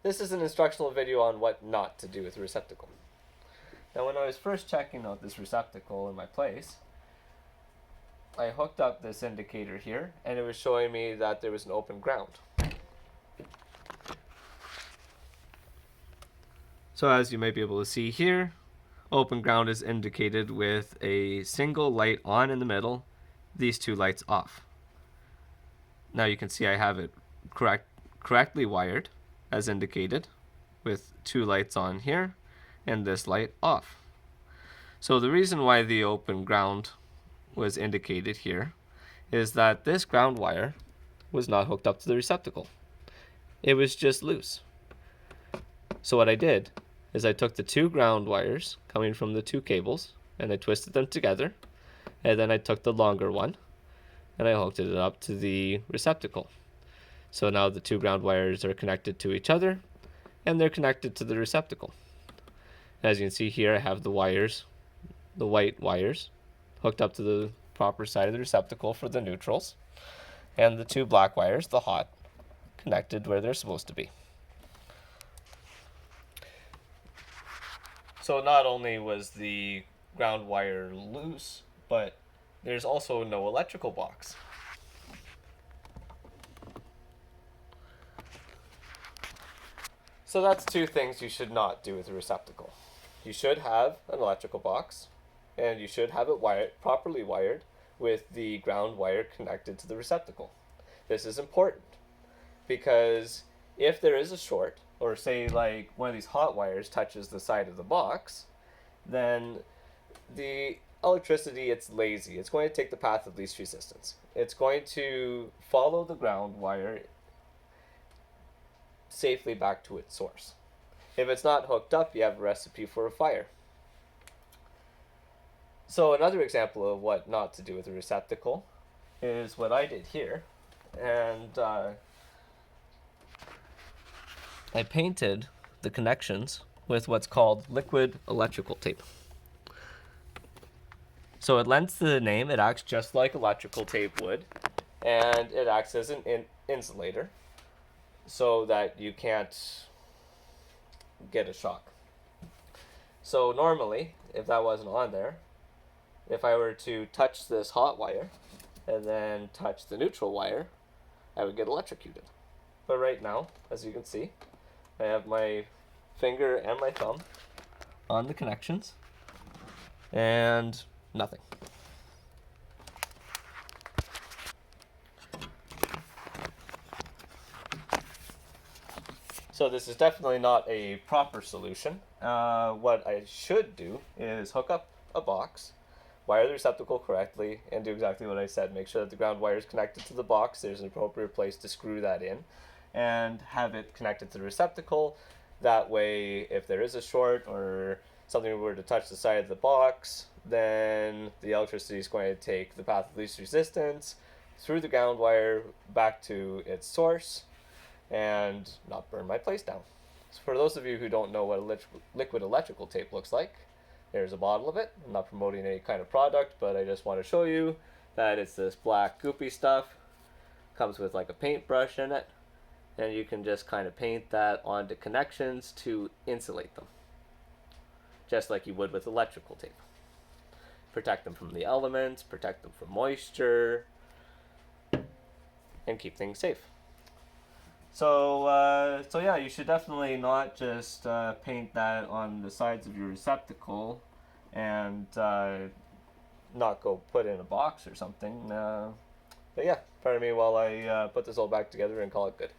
This is an instructional video on what not to do with a receptacle. Now when I was first checking out this receptacle in my place, I hooked up this indicator here and it was showing me that there was an open ground. So as you might be able to see here, open ground is indicated with a single light on in the middle, these two lights off. Now you can see I have it correctly wired as indicated with two lights on here and this light off. So the reason why the open ground was indicated here is that this ground wire was not hooked up to the receptacle. It was just loose. So what I did is I took the two ground wires coming from the two cables and I twisted them together, and then I took the longer one and I hooked it up to the receptacle. So now the two ground wires are connected to each other and they're connected to the receptacle. As you can see here, I have the wires, the white wires, hooked up to the proper side of the receptacle for the neutrals, and the two black wires, the hot, connected where they're supposed to be. So not only was the ground wire loose, but there's also no electrical box. So that's two things you should not do with a receptacle. You should have an electrical box, and you should have it properly wired with the ground wire connected to the receptacle. This is important because if there is a short, or say like one of these hot wires touches the side of the box, then the electricity, it's lazy. It's going to take the path of least resistance. It's going to follow the ground wire safely back to its source. If it's not hooked up, you have a recipe for a fire. So another example of what not to do with a receptacle is what I did here. And I painted the connections with what's called liquid electrical tape. So it lends to the name, it acts just like electrical tape would, and it acts as an insulator so that you can't get a shock. So normally, if that wasn't on there, if I were to touch this hot wire and then touch the neutral wire, I would get electrocuted. But right now, as you can see, I have my finger and my thumb on the connections and nothing. So this is definitely not a proper solution. What I should do is hook up a box, wire the receptacle correctly, and do exactly what I said. Make sure that the ground wire is connected to the box. There's an appropriate place to screw that in, and have it connected to the receptacle. That way, if there is a short or something were to touch the side of the box, then the electricity is going to take the path of least resistance through the ground wire back to its source and not burn my place down. So for those of you who don't know what liquid electrical tape looks like, there's a bottle of it. I'm not promoting any kind of product, but I just want to show you that it's this black goopy stuff. Comes with like a paintbrush in it, and you can just kind of paint that onto connections to insulate them, just like you would with electrical tape. Protect them from the elements, protect them from moisture, and keep things safe. So yeah, you should definitely not just paint that on the sides of your receptacle and not go put in a box or something. But yeah, pardon me while I put this all back together and call it good.